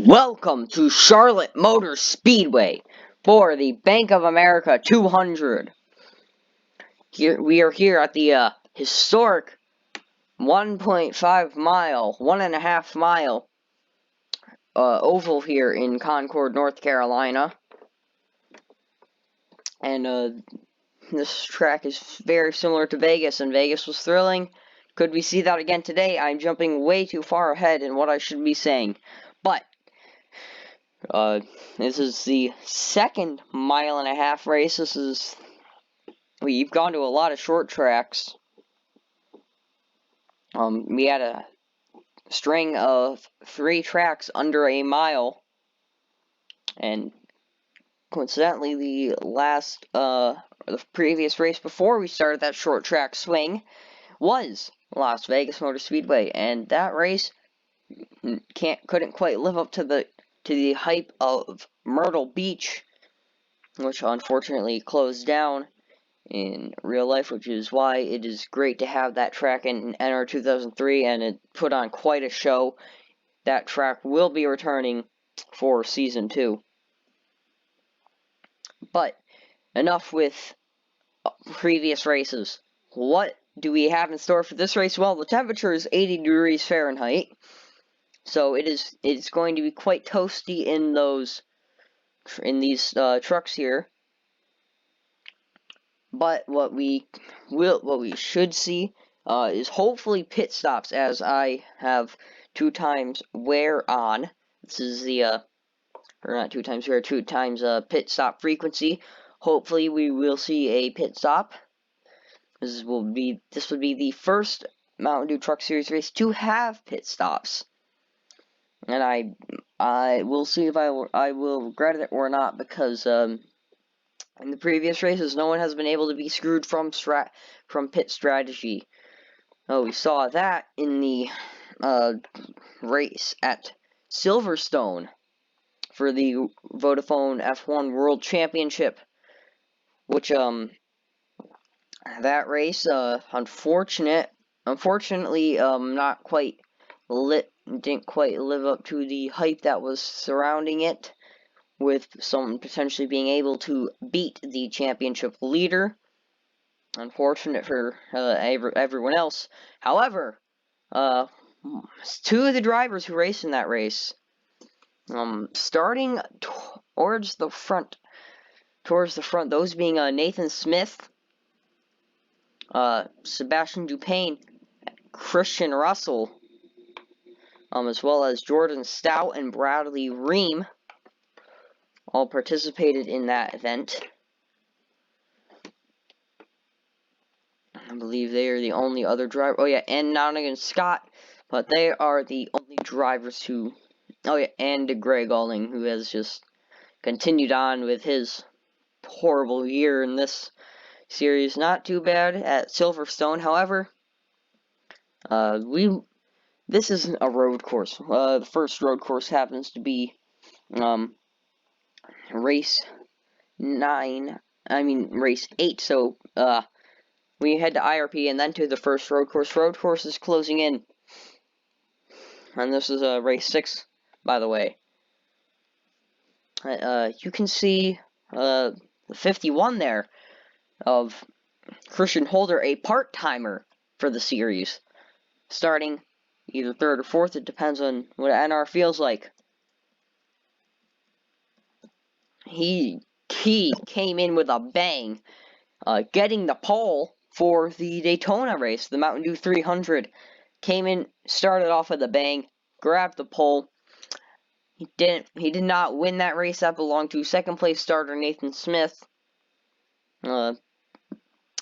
Welcome to Charlotte Motor Speedway for the Bank of America 200. We are here at the historic 1.5 mile, 1.5 mile oval here in Concord, North Carolina. And this track is very similar to Vegas, and Vegas was thrilling. Could we see that again today? I'm jumping way too far ahead in what I should be saying. But this is the second 1.5 mile race. We've gone to a lot of short tracks. We had a string of 3 tracks under a mile, and coincidentally, the previous race before we started that short track swing was Las Vegas Motor Speedway, and that race couldn't quite live up to the hype of Myrtle Beach, which unfortunately closed down in real life, which is why it is great to have that track in NR 2003, and it put on quite a show. That track will be returning for Season 2. But enough with previous races. What do we have in store for this race? Well, the temperature is 80 degrees Fahrenheit, so it's going to be quite toasty in these trucks here. But what we should see is hopefully pit stops, as I have 2 times wear on. This is the or not 2 times wear, 2 times pit stop frequency. Hopefully we will see a pit stop. This would be the first Mountain Dew Truck Series race to have pit stops, and I will see if I will regret it or not, because in the previous races, no one has been able to be screwed from pit strategy. Oh, we saw that in the race at Silverstone for the Vodafone F1 World Championship, which that race unfortunately not quite didn't quite live up to the hype that was surrounding it, with someone potentially being able to beat the championship leader. Unfortunate for everyone else. However, 2 of the drivers who raced in that race, starting towards the front, those being Nathan Smith, Sebastian Dupain, Christian Russell, as well as Jordan Stout and Bradley Ream, all participated in that event. I believe they are the only other driver. Oh yeah, and Nonigan Scott, but they are the only drivers who. Oh yeah, and Greg Alling, who has just continued on with his horrible year in this series. Not too bad at Silverstone, however. This isn't a road course. The first road course happens to be race 8. So we head to IRP and then to the first road course. Road course is closing in, and this is race 6, by the way. You can see the 51 there of Christian Holder, a part-timer for the series, starting either 3rd or 4th. It depends on what NR feels like. He came in with a bang, getting the pole for the Daytona race, the Mountain Dew 300. Came in, started off with a bang, grabbed the pole. He did not win that race. That belonged to 2nd place starter Nathan Smith.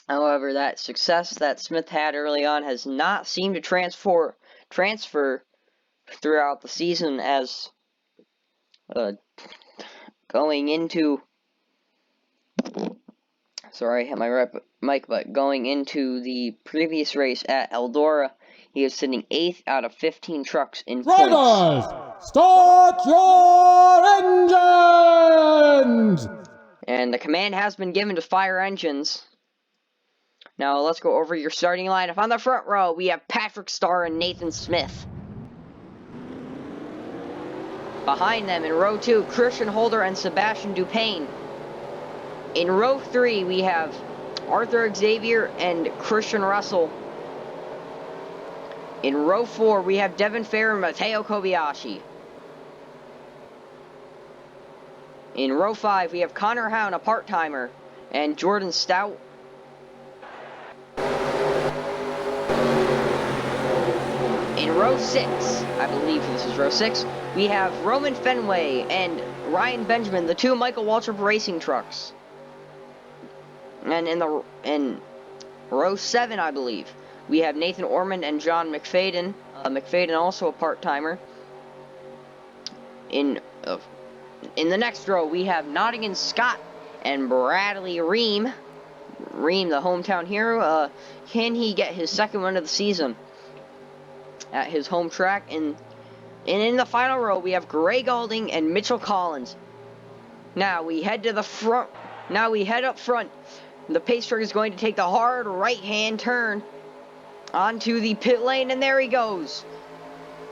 However, that success that Smith had early on has not seemed to transfer throughout the season, as going into. Sorry, I hit my mic, but going into the previous race at Eldora, he was sitting 8th out of 15 trucks in points. Drivers, start your engines! And the command has been given to fire engines. Now let's go over your starting lineup. On the front row, we have Patrick Starr and Nathan Smith. Behind them in row 2, Christian Holder and Sebastian Dupain. In row 3, we have Arthur Xavier and Christian Russell. In row 4, we have Devin Fair and Mateo Kobayashi. In row 5, we have Connor Hound, a part-timer, and Jordan Stout. In row 6, I believe this is row 6, we have Roman Fenway and Ryan Benjamin, the two Michael Waltrip racing trucks. And in row 7, I believe, we have Nathan Ormond and John McFadden. McFadden also a part-timer. In the next row, we have Nottingham Scott and Bradley Ream. Ream, the hometown hero. Can he get his second win of the season at his home track? And in the final row, we have Greg Alding and Mitchell Collins. Now we head to the front. Now we head up front. The pace truck is going to take the hard right-hand turn onto the pit lane, and there he goes.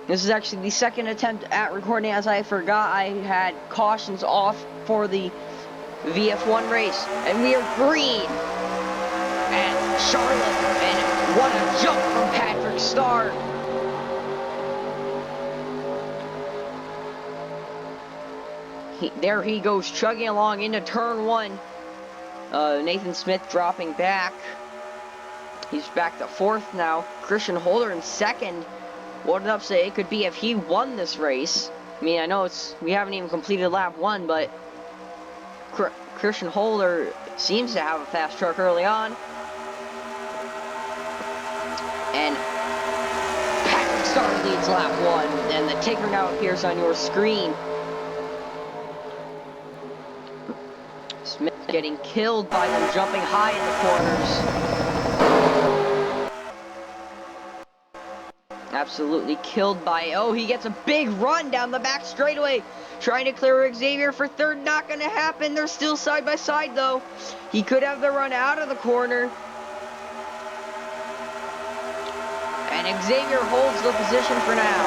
This is actually the second attempt at recording, as I forgot I had cautions off for the VF1 race. And we are green at Charlotte, and what a jump from Patrick Starr. There he goes, chugging along into turn 1. Nathan Smith dropping back. He's back to 4th now. Christian Holder in 2nd. What an upset it could be if he won this race. I mean, I know we haven't even completed lap 1, but Christian Holder seems to have a fast truck early on. And Patrick Starr leads lap 1, and the ticker now appears on your screen. Smith getting killed by them jumping high in the corners. Absolutely killed by... Oh, he gets a big run down the back straightaway. Trying to clear Xavier for 3rd. Not going to happen. They're still side by side, though. He could have the run out of the corner. And Xavier holds the position for now.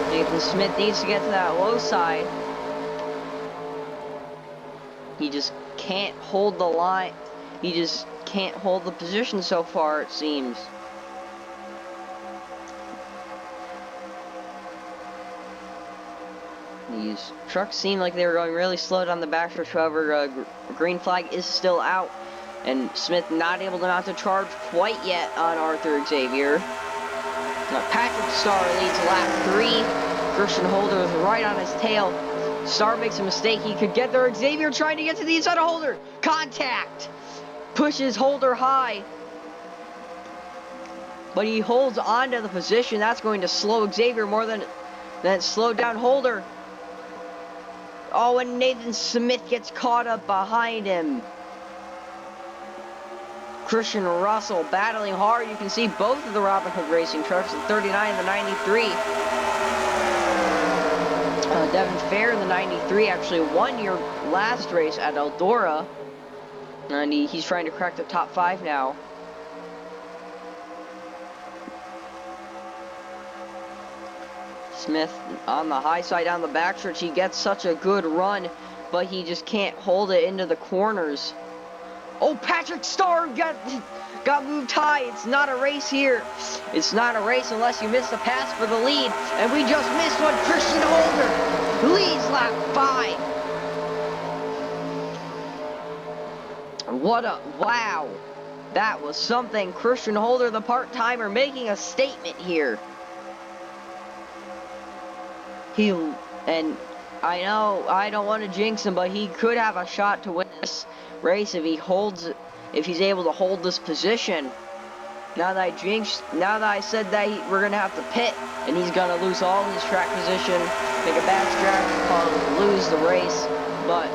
Nathan Smith needs to get to that low side. He just can't hold the line. He just can't hold the position so far, it seems. These trucks seem like they were going really slow down the backstretch. However, green flag is still out, and Smith not able to mount a charge quite yet on Arthur Xavier. Patrick Starr leads lap 3. Christian Holder is right on his tail. Starr makes a mistake. He could get there. Xavier trying to get to the inside of Holder. Contact. Pushes Holder high. But he holds on to the position. That's going to slow Xavier more than slow down Holder. Oh, and Nathan Smith gets caught up behind him. Christian Russell battling hard. You can see both of the Robin Hood Racing trucks, the 39 and the 93. Devin Fair in the 93 actually won your last race at Eldora. And he's trying to crack the top 5 now. Smith on the high side down the backstretch. He gets such a good run, but he just can't hold it into the corners. Oh, Patrick Starr got moved high. It's not a race here. It's not a race unless you miss the pass for the lead. And we just missed one. Christian Holder leads lap 5. Wow. That was something. Christian Holder, the part-timer, making a statement here. And I know I don't want to jinx him, but he could have a shot to win this race if he's able to hold this position. Now that I said that we're gonna have to pit, and he's gonna lose all his track position, make a bad track, lose the race. But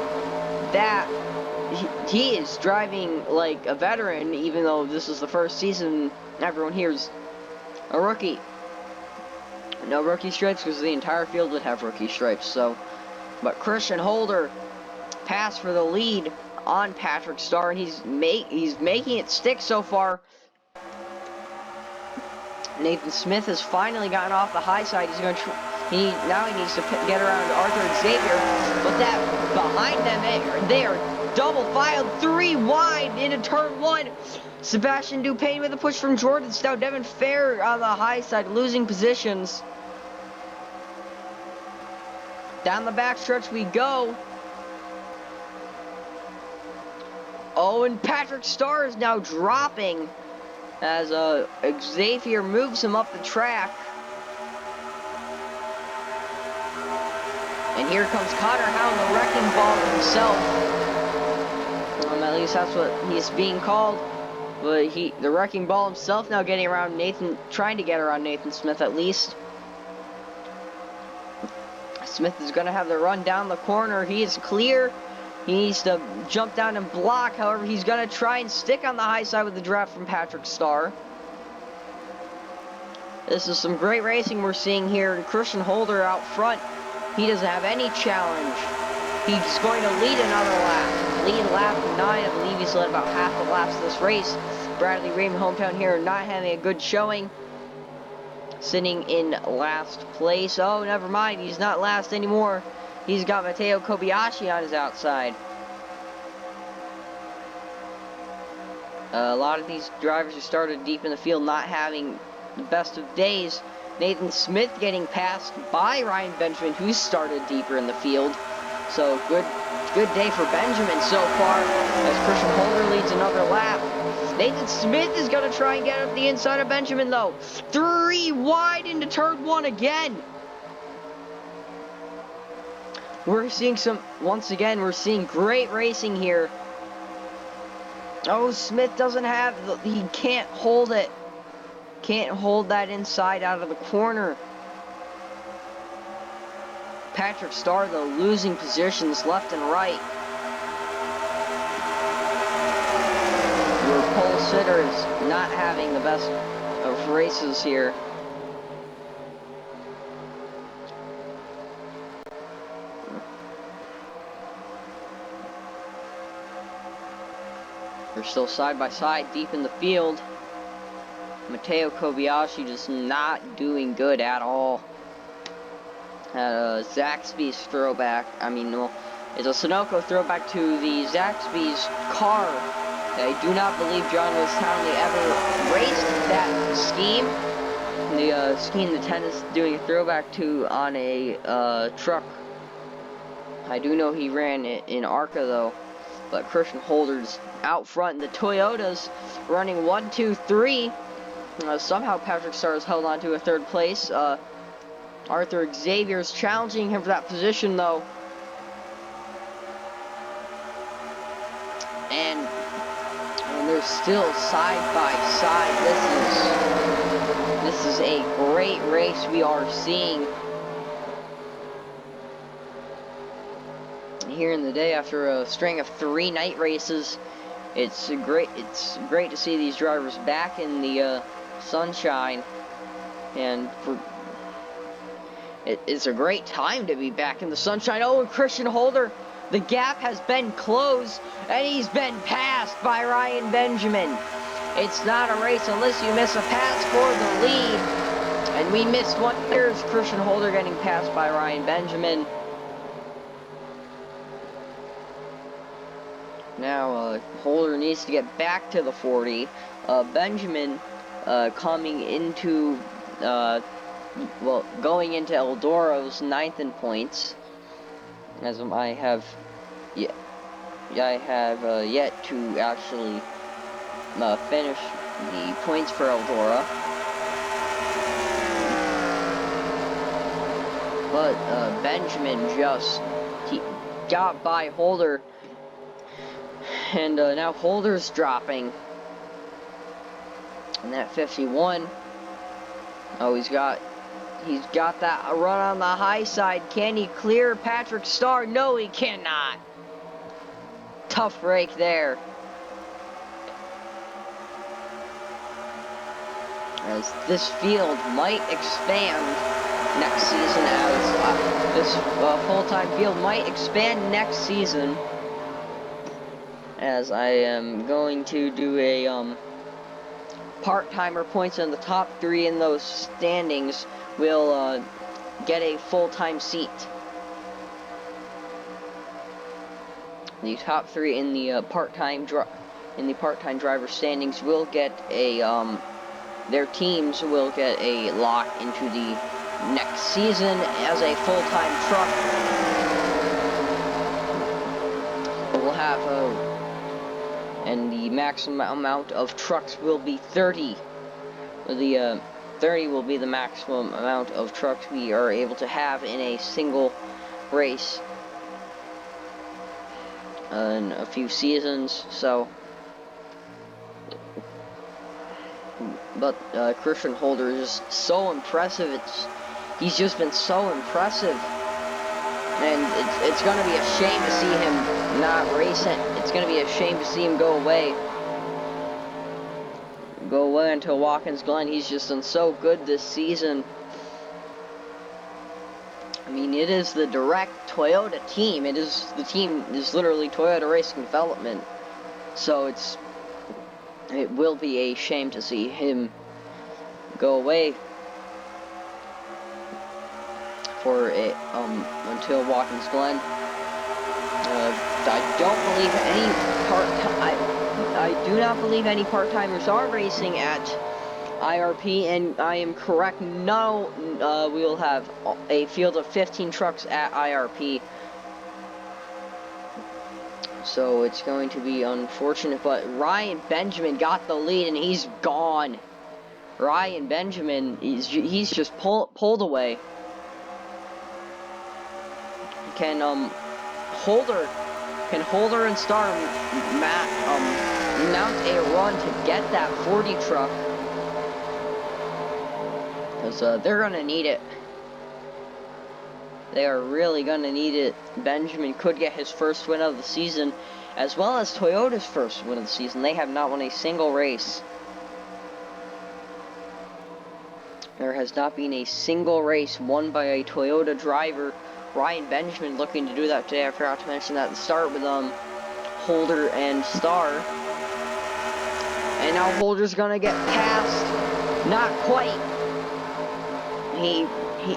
he is driving like a veteran, even though this is the first season. Everyone here's a rookie. No rookie stripes because the entire field would have rookie stripes. So, but Christian Holder passed for the lead on Patrick Starr, and he's making it stick so far. Nathan Smith has finally gotten off the high side. Now he needs to get around Arthur and Xavier, but that behind them, they are double filed 3 wide into turn 1. Sebastian Dupain with a push from Jordan Stout. Devin Fair on the high side, losing positions. Down the backstretch we go. Oh, and Patrick Starr is now dropping as Xavier moves him up the track. And here comes Connor Howe, the wrecking ball himself. At least that's what he's being called. But the wrecking ball himself now getting around Nathan, trying to get around Nathan Smith at least. Smith is going to have the run down the corner. He is clear. He needs to jump down and block. However, he's going to try and stick on the high side with the draft from Patrick Starr. This is some great racing we're seeing here. And Christian Holder out front. He doesn't have any challenge. He's going to lead another lap. Lead lap 9. I believe he's led about half the laps of this race. Bradley Raymond, hometown hero, not having a good showing. Sitting in last place. Oh, never mind. He's not last anymore. He's got Matteo Kobayashi on his outside. A lot of these drivers who started deep in the field not having the best of days. Nathan Smith getting passed by Ryan Benjamin, who started deeper in the field. So good day for Benjamin so far as Christian Holder leads another lap. Nathan Smith is going to try and get up the inside of Benjamin though. 3 wide into turn 1 again. We're seeing once again, we're seeing great racing here. Oh, Smith doesn't have, he can't hold it. Can't hold that inside out of the corner. Patrick Starr, though, losing positions left and right. Your pole sitter is not having the best of races here. They're still side by side deep in the field. Matteo Kobayashi just not doing good at all. Zaxby's throwback. It's a Sunoco throwback to the Zaxby's car. I do not believe John Lewis Townley ever raced that scheme. The scheme the 10 is doing a throwback to on a truck. I do know he ran it in ARCA though. But Christian Holder's out front. The Toyota's running 1, 2, 3. Somehow Patrick Starr has held on to a 3rd place. Arthur Xavier's challenging him for that position though. And they're still side by side. This is a great race we are seeing here in the day after a string of 3 night races. It's great to see these drivers back in the sunshine, and it's a great time to be back in the sunshine. Oh, and Christian Holder, the gap has been closed, and he's been passed by Ryan Benjamin. It's not a race unless you miss a pass for the lead, and we missed one. Here's Christian Holder getting passed by Ryan Benjamin. Now, Holder needs to get back to the 40. Benjamin coming into, going into Eldoro's 9th in points, as I have yet to actually finish the points for Eldora. But Benjamin he got by Holder. And now Holder's dropping. And that 51. Oh, he's got that run on the high side. Can he clear Patrick Starr? No, he cannot. Tough break there. As this field might expand next season, as this full-time field might expand next season. As I am going to do a part-timer points in the top 3 in those standings will get a full-time seat. The top 3 in the part-time driver standings will get a their teams will get a lock into the next season as a full-time truck. We'll have and the maximum amount of trucks will be 30. The 30 will be the maximum amount of trucks we are able to have in a single race in a few seasons. So, but Christian Holder is so impressive. He's just been so impressive, and it's gonna be a shame to see him not racing. It's gonna be a shame to see him go away until Watkins Glen. He's just done so good this season. I mean, it is the direct Toyota team. The team is literally Toyota Racing Development. So it will be a shame to see him go away for until Watkins Glen. I do not believe any part-timers are racing at IRP, and I am correct. No, we will have a field of 15 trucks at IRP. So it's going to be unfortunate, but Ryan Benjamin got the lead and he's gone. Ryan Benjamin, he's just pulled away. Can Holder and Star mount a run to get that 40 truck? Because they're gonna need it. They are really gonna need it. Benjamin could get his first win of the season, as well as Toyota's first win of the season. They have not won a single race. There has not been a single race won by a Toyota driver. Ryan Benjamin looking to do that today. I forgot to mention that at the start with Holder and Star. And now Holder's gonna get passed. Not quite.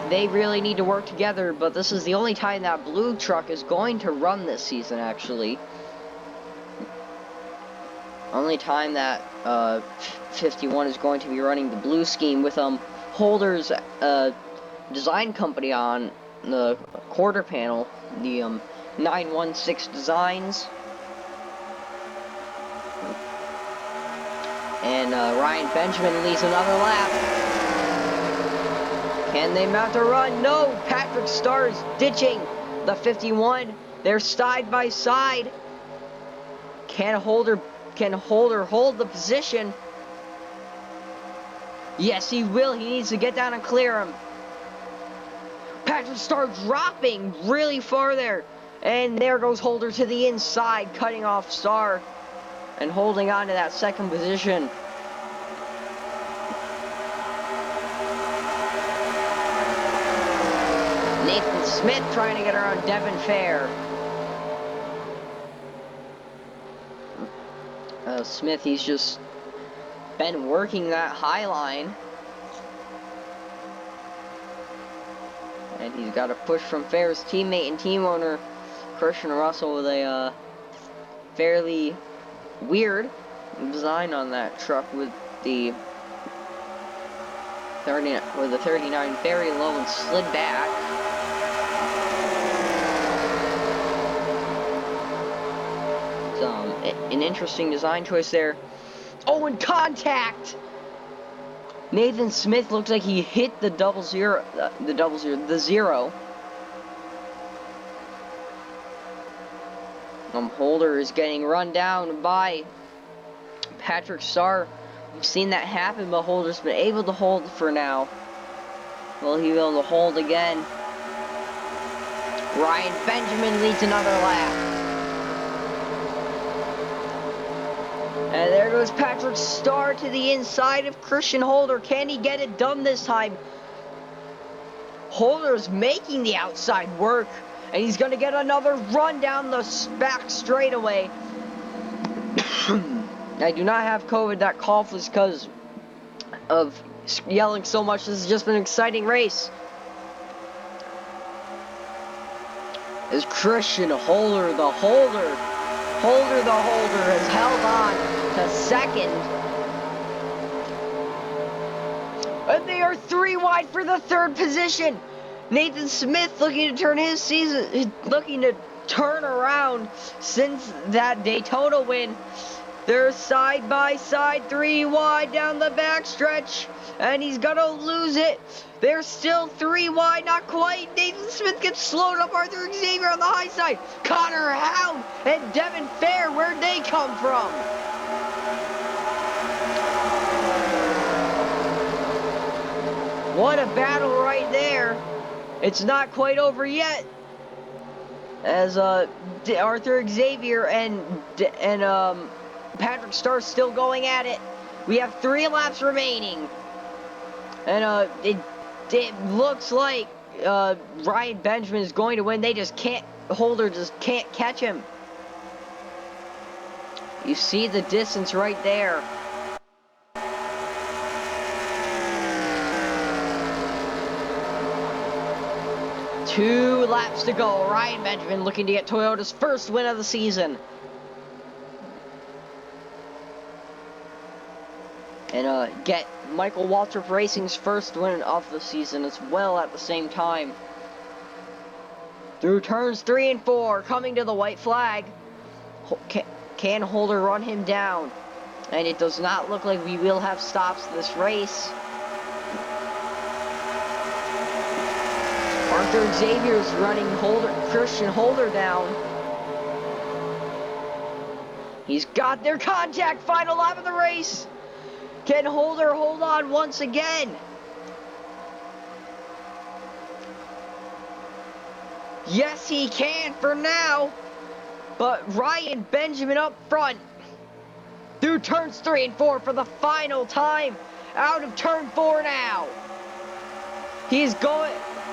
They really need to work together, but this is the only time that blue truck is going to run this season, actually. Only time that 51 is going to be running the blue scheme with Holder's design company on the quarter panel, the 916 Designs. And Ryan Benjamin leads another lap. Can they mount a run? No! Patrick Starr is ditching the 51. They're side by side. Can Holder hold the position? Yes, he will. He needs to get down and clear him. Patrick Starr dropping really far there. And there goes Holder to the inside, cutting off Starr and holding on to that second position. Nathan Smith trying to get around Devin Fair. Smith, he's just been working that high line. And he's got a push from Fair's teammate and team owner, Christian Russell, with a fairly weird design on that truck with the 39 very low and slid back. An interesting design choice there. Oh, and contact! Nathan Smith looks like he hit the zero. Holder is getting run down by Patrick Starr. We've seen that happen, but Holder's been able to hold for now. Will he be able to hold again? Ryan Benjamin leads another lap. And there goes Patrick Starr to the inside of Christian Holder. Can he get it done this time? Holder's making the outside work. And he's going to get another run down the back straightaway. I do not have COVID. That cough was because of yelling so much. This has just been an exciting race. as Christian Holder the Holder has held on to second. And they are 3 wide for the third position. Nathan Smith looking to turn around since that Daytona win. They're side by side, 3 wide down the backstretch, and he's gonna lose it. They're still 3 wide, not quite. Nathan Smith gets slowed up. Arthur Xavier on the high side. Connor Hound and Devin Fair, where'd they come from? What a battle right there. It's not quite over yet, as Arthur Xavier and Patrick Starr still going at it. We have 3 laps remaining, and it looks like Ryan Benjamin is going to win. They just can't. Holder just can't catch him. You see the distance right there. Two laps to go. Ryan Benjamin looking to get Toyota's first win of the season. And get Michael Waltrip Racing's first win of the season as well at the same time. Through turns 3 and 4, coming to the white flag. Can Holder run him down? And it does not look like we will have stops this race. Arthur Xavier's running Christian Holder down. He's got their contact. Final lap of the race. Can Holder hold on once again? Yes, he can for now. But Ryan Benjamin up front. Through turns 3 and 4 for the final time. Out of turn 4 now.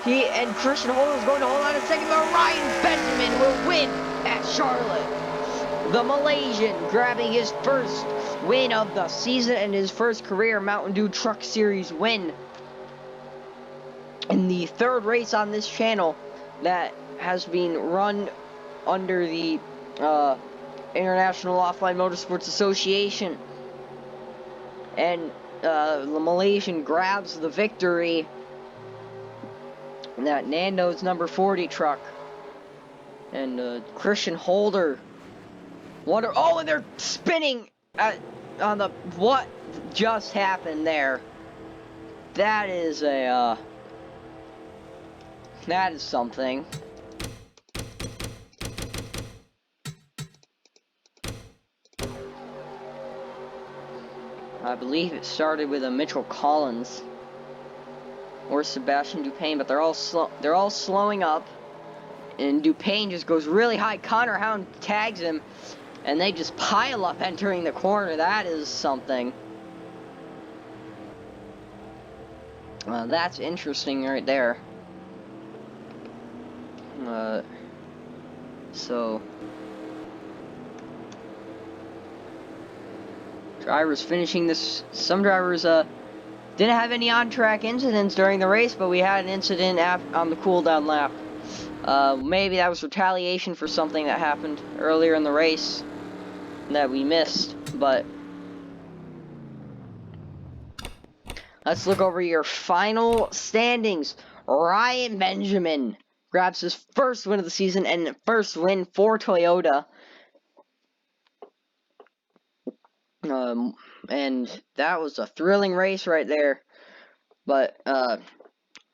And Christian Holder is going to hold on a second, but Ryan Benjamin will win at Charlotte. The Malaysian grabbing his first win of the season and his first career Mountain Dew Truck Series win. In the third race on this channel that has been run under the International Offline Motorsports Association. And the Malaysian grabs the victory. That Nando's number 40 truck. And Christian Holder. Oh, and they're spinning on the... What just happened there? That is that is something. I believe it started with a Mitchell Collins or Sebastian Dupain, but they're all slowing up, and Dupain just goes really high. Connor Hound tags him, and they just pile up entering the corner. That is something. That's interesting right there. So drivers finishing this. Some drivers didn't have any on-track incidents during the race, but we had an incident on the cool-down lap. Maybe that was retaliation for something that happened earlier in the race that we missed, but let's look over your final standings. Ryan Benjamin grabs his first win of the season and first win for Toyota. And that was a thrilling race right there. But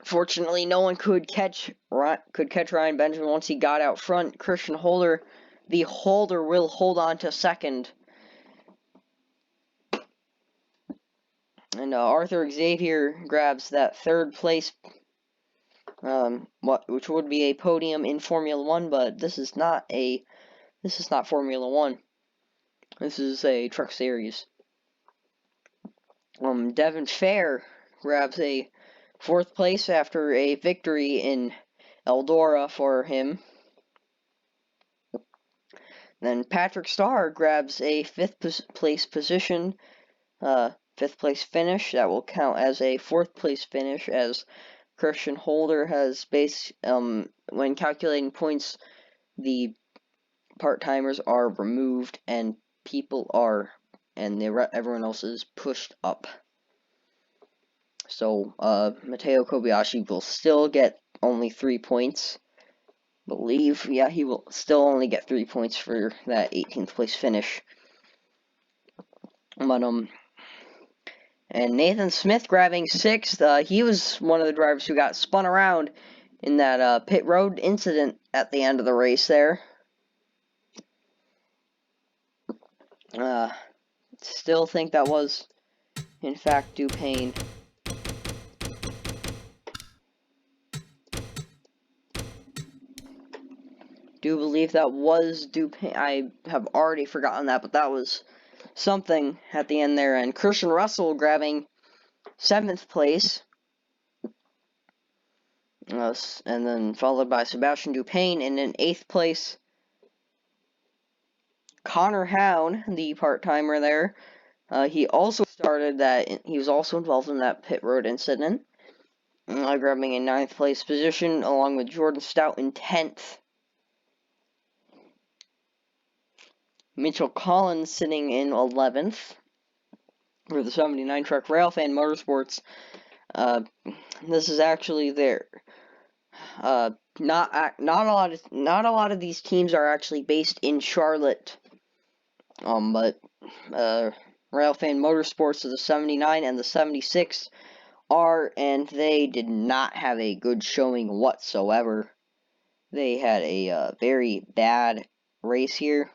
fortunately, no one could catch Ryan Benjamin once he got out front. Christian Holder, the Holder, will hold on to second. And Arthur Xavier grabs that third place, which would be a podium in Formula 1, but this is not Formula 1. This is a Truck Series. Devin Fair grabs a fourth place after a victory in Eldora for him. Then Patrick Starr grabs a fifth place position, fifth place finish. That will count as a fourth place finish, as Christian Holder has when calculating points the part-timers are removed and everyone else is pushed up. So, Mateo Kobayashi will still get only 3 points. Yeah, he will still only get 3 points for that 18th place finish. But, and Nathan Smith grabbing 6th. He was one of the drivers who got spun around in that, pit road incident at the end of the race there. Still think that was, in fact, Dupain. Do believe that was Dupain. I have already forgotten that, but that was something at the end there. And Christian Russell grabbing 7th place. And then followed by Sebastian Dupain. And in 8th place, Connor Hown, the part-timer there. He also he was also involved in that pit road incident. Grabbing a 9th place position along with Jordan Stout in 10th. Mitchell Collins sitting in 11th for the 79 truck Railfan Motorsports. This is actually there. Not a lot of these teams are actually based in Charlotte. But Railfan Motorsports of the 79 and the 76 are, and they did not have a good showing whatsoever. They had a very bad race here.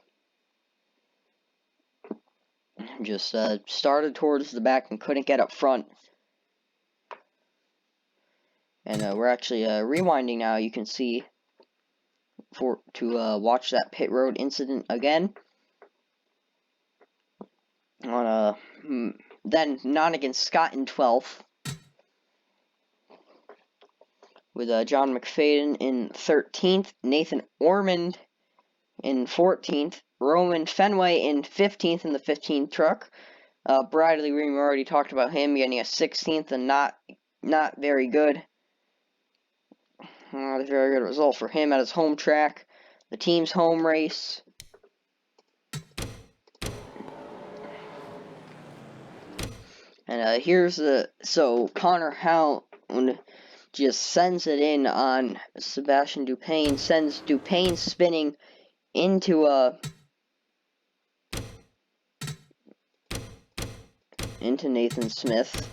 Just started towards the back and couldn't get up front. And we're actually rewinding now. You can see to watch that pit road incident again. Then Nonigan Scott in 12th. With John McFadden in 13th. Nathan Ormond in 14th. Roman Fenway in 15th in the 15 truck. Bradley Ream, already talked about him getting a 16th and not very good. Not a very good result for him at his home track. The team's home race. And so Connor Howe just sends it in on Sebastian Dupain, sends Dupain spinning into Nathan Smith.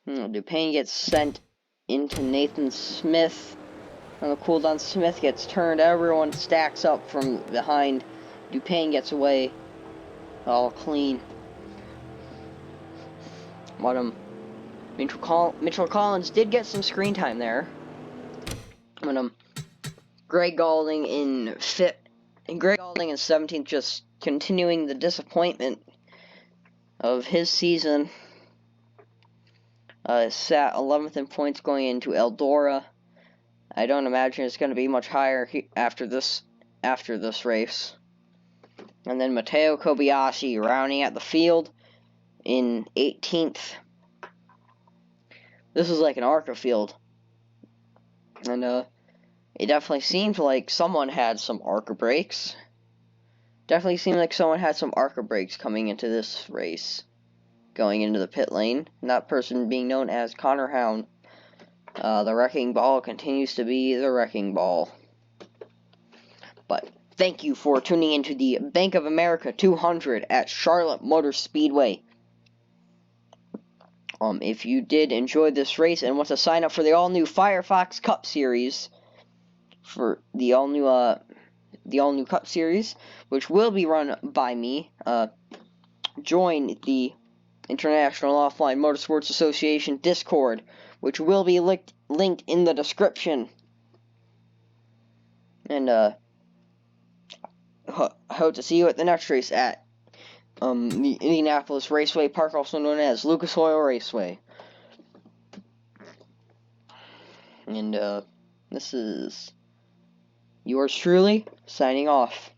Dupain gets sent into Nathan Smith. On the cooldown, Smith gets turned. Everyone stacks up from behind. Dupain gets away all clean. But Mitchell Collins did get some screen time there. But Greg Galding in 17th, just continuing the disappointment of his season. Sat 11th in points going into Eldora. I don't imagine it's going to be much higher after this race. And then Mateo Kobayashi rounding out the field in 18th. This was like an ARCA field. And it definitely seemed like someone had some ARCA brakes. Definitely seemed like someone had some ARCA brakes coming into this race. Going into the pit lane. And that person being known as Connor Hound. The Wrecking Ball continues to be the Wrecking Ball. But thank you for tuning into the Bank of America 200 at Charlotte Motor Speedway. If you did enjoy this race and want to sign up for the all-new Firefox Cup Series, for the all-new Cup Series, which will be run by me, join the International Offline Motorsports Association Discord, which will be linked in the description. And hope to see you at the next race at the Indianapolis Raceway Park, also known as Lucas Oil Raceway. And this is yours truly, signing off.